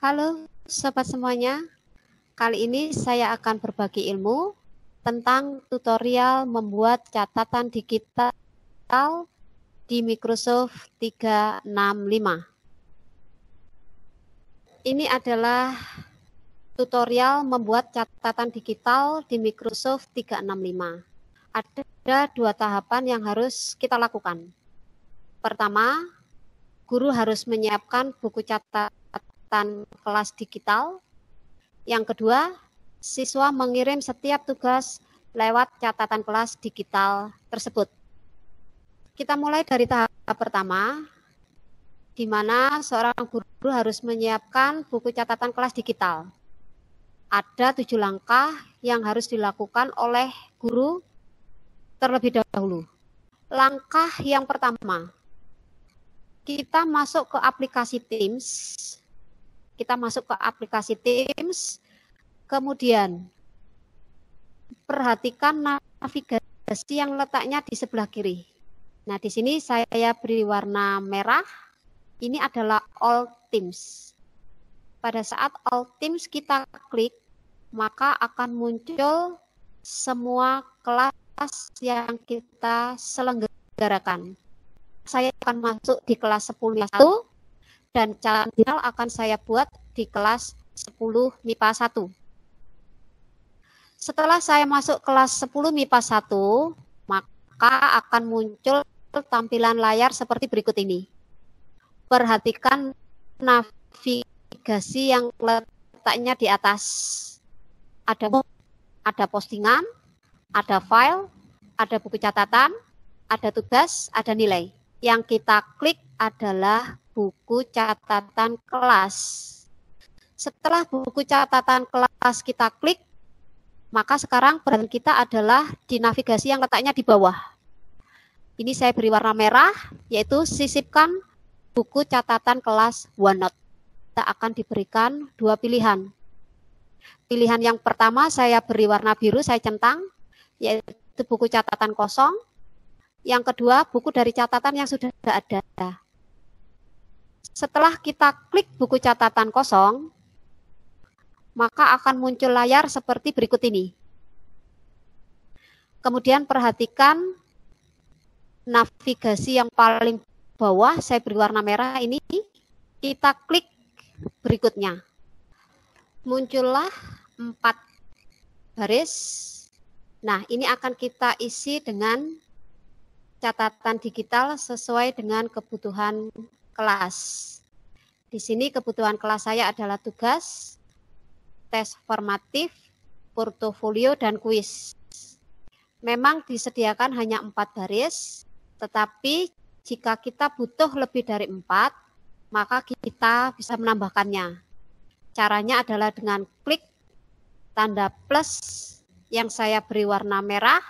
Halo sobat semuanya, kali ini saya akan berbagi ilmu tentang tutorial membuat catatan digital di Microsoft 365. Ini adalah tutorial membuat catatan digital di Microsoft 365. Ada dua tahapan yang harus kita lakukan. Pertama, guru harus menyiapkan buku catatan kelas digital. Yang kedua, siswa mengirim setiap tugas lewat catatan kelas digital tersebut. Kita mulai dari tahap pertama, di mana seorang guru harus menyiapkan buku catatan kelas digital. Ada 7 langkah yang harus dilakukan oleh guru terlebih dahulu. Langkah yang pertama, kita masuk ke aplikasi Teams. Kemudian perhatikan navigasi yang letaknya di sebelah kiri. Nah, di sini saya beri warna merah. Ini adalah All Teams. Pada saat All Teams kita klik, maka akan muncul semua kelas yang kita selenggarakan. Saya akan masuk di kelas 10 MIPA 1 dan catatan akan saya buat di kelas 10 MIPA 1. Setelah saya masuk kelas 10 MIPA 1, maka akan muncul tampilan layar seperti berikut ini. Perhatikan navigasi yang letaknya di atas. Ada postingan, ada file, ada buku catatan, ada tugas, ada nilai. Yang kita klik adalah buku catatan kelas. Setelah buku catatan kelas kita klik, maka sekarang peran kita adalah di navigasi yang letaknya di bawah. Ini saya beri warna merah, yaitu sisipkan buku catatan kelas OneNote. Kita akan diberikan 2 pilihan. Pilihan yang pertama saya beri warna biru, saya centang, yaitu buku catatan kosong. Yang kedua, buku dari catatan yang sudah ada. Setelah kita klik buku catatan kosong, maka akan muncul layar seperti berikut ini. Kemudian perhatikan navigasi yang paling bawah, saya beri warna merah ini, kita klik berikutnya. Muncullah 4 baris. Nah, ini akan kita isi dengan catatan digital sesuai dengan kebutuhan kelas. Di sini kebutuhan kelas saya adalah tugas, tes formatif, portofolio, dan kuis. Memang disediakan hanya 4 baris, tetapi jika kita butuh lebih dari 4, maka kita bisa menambahkannya. Caranya adalah dengan klik tanda plus yang saya beri warna merah,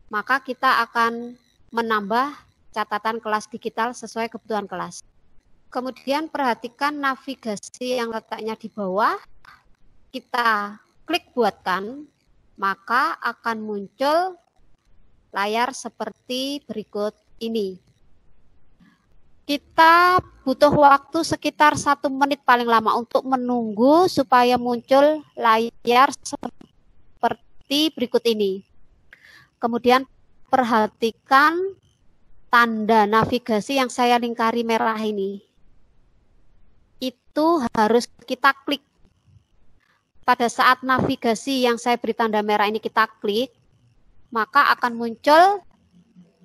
maka kita akan menambah catatan kelas digital sesuai kebutuhan kelas. Kemudian perhatikan navigasi yang letaknya di bawah, kita klik buatkan, maka akan muncul layar seperti berikut ini. Kita butuh waktu sekitar 1 menit paling lama untuk menunggu supaya muncul layar seperti berikut ini. Kemudian perhatikan tanda navigasi yang saya lingkari merah ini. Itu harus kita klik. Pada saat navigasi yang saya beri tanda merah ini kita klik, maka akan muncul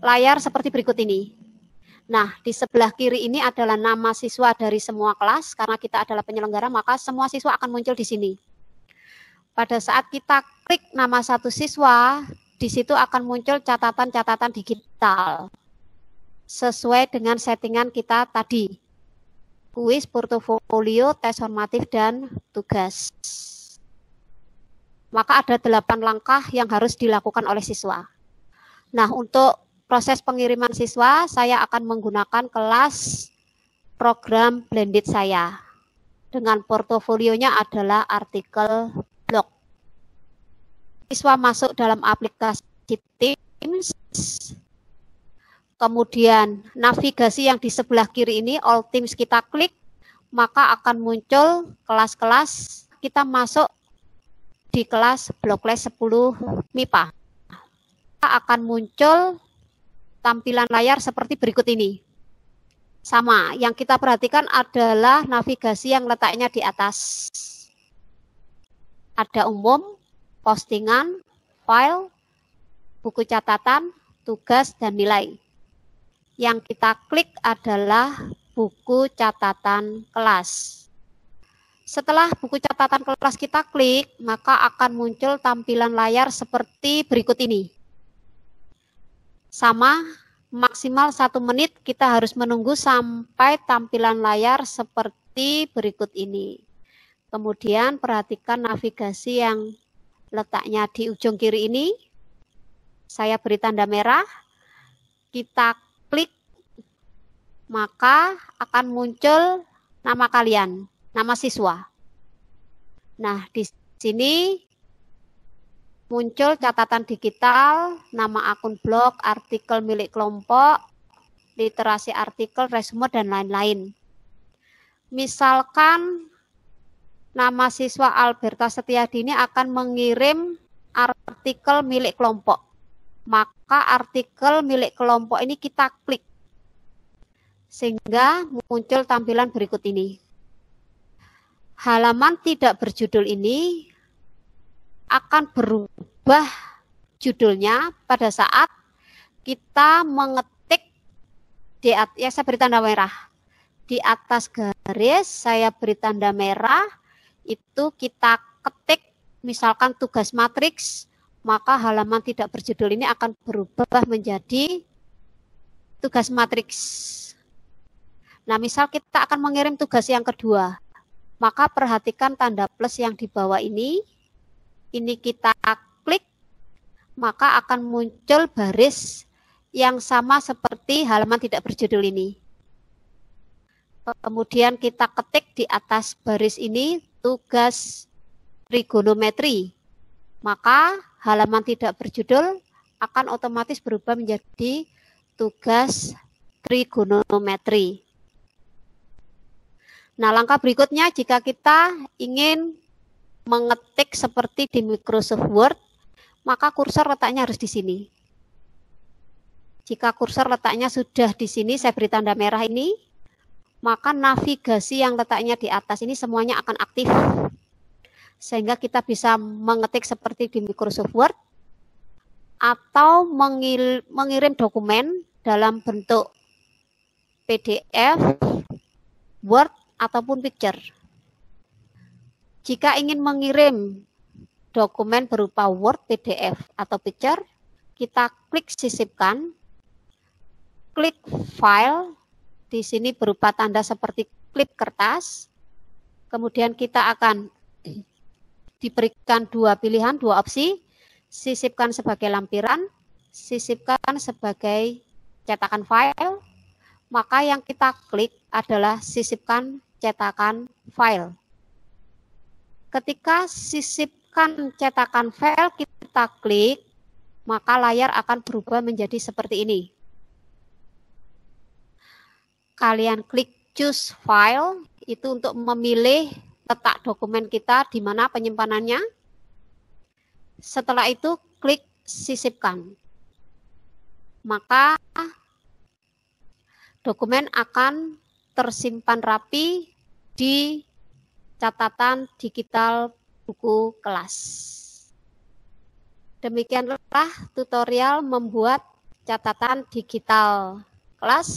layar seperti berikut ini. Nah, di sebelah kiri ini adalah nama siswa dari semua kelas. Karena kita adalah penyelenggara, maka semua siswa akan muncul di sini. Pada saat kita klik nama satu siswa, di situ akan muncul catatan-catatan digital sesuai dengan settingan kita tadi. Kuis, portofolio, tes formatif, dan tugas. Maka ada 8 langkah yang harus dilakukan oleh siswa. Nah, untuk proses pengiriman siswa, saya akan menggunakan kelas program blended saya. Dengan portofolionya adalah artikel blog. Siswa masuk dalam aplikasi Teams, kemudian navigasi yang di sebelah kiri ini, All Teams kita klik, maka akan muncul kelas-kelas. Kita masuk di kelas blok les 10 MIPA. Akan muncul tampilan layar seperti berikut ini. Sama, yang kita perhatikan adalah navigasi yang letaknya di atas. Ada umum, postingan, file, buku catatan, tugas, dan nilai. Yang kita klik adalah buku catatan kelas. Setelah buku catatan kelas kita klik, maka akan muncul tampilan layar seperti berikut ini. Sama, maksimal 1 menit kita harus menunggu sampai tampilan layar seperti berikut ini. Kemudian perhatikan navigasi yang letaknya di ujung kiri ini. Saya beri tanda merah. Kita klik, maka akan muncul nama kalian. Nama siswa. Nah, di sini muncul catatan digital, nama akun blog, artikel milik kelompok, literasi artikel, resume, dan lain-lain. Misalkan nama siswa Alberta Setiadi ini akan mengirim artikel milik kelompok. Maka artikel milik kelompok ini kita klik. Sehingga muncul tampilan berikut ini. Halaman tidak berjudul ini akan berubah judulnya pada saat kita mengetik ya saya beri tanda merah. Di atas garis saya beri tanda merah, itu kita ketik misalkan tugas matriks, maka halaman tidak berjudul ini akan berubah menjadi tugas matriks. Nah, misal kita akan mengirim tugas yang kedua. Maka perhatikan tanda plus yang di bawah ini kita klik, maka akan muncul baris yang sama seperti halaman tidak berjudul ini. Kemudian kita ketik di atas baris ini tugas trigonometri, maka halaman tidak berjudul akan otomatis berubah menjadi tugas trigonometri. Nah, langkah berikutnya jika kita ingin mengetik seperti di Microsoft Word, maka kursor letaknya harus di sini. Jika kursor letaknya sudah di sini, saya beri tanda merah ini, maka navigasi yang letaknya di atas ini semuanya akan aktif. Sehingga kita bisa mengetik seperti di Microsoft Word, atau mengirim dokumen dalam bentuk PDF, Word, ataupun picture. Jika ingin mengirim dokumen berupa Word, PDF, atau picture, kita klik sisipkan, klik file, di sini berupa tanda seperti klip kertas, kemudian kita akan diberikan dua pilihan, dua opsi, sisipkan sebagai lampiran, sisipkan sebagai cetakan file, maka yang kita klik adalah sisipkan cetakan file. Ketika sisipkan cetakan file kita klik, maka layar akan berubah menjadi seperti ini. Kalian klik choose file, itu untuk memilih letak dokumen kita di mana penyimpanannya. Setelah itu klik sisipkan. Maka dokumen akan tersimpan rapi di catatan digital buku kelas. Demikianlah tutorial membuat catatan digital kelas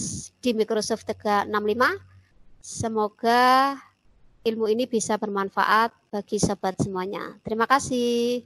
di Microsoft 365. Semoga ilmu ini bisa bermanfaat bagi sobat semuanya. Terima kasih.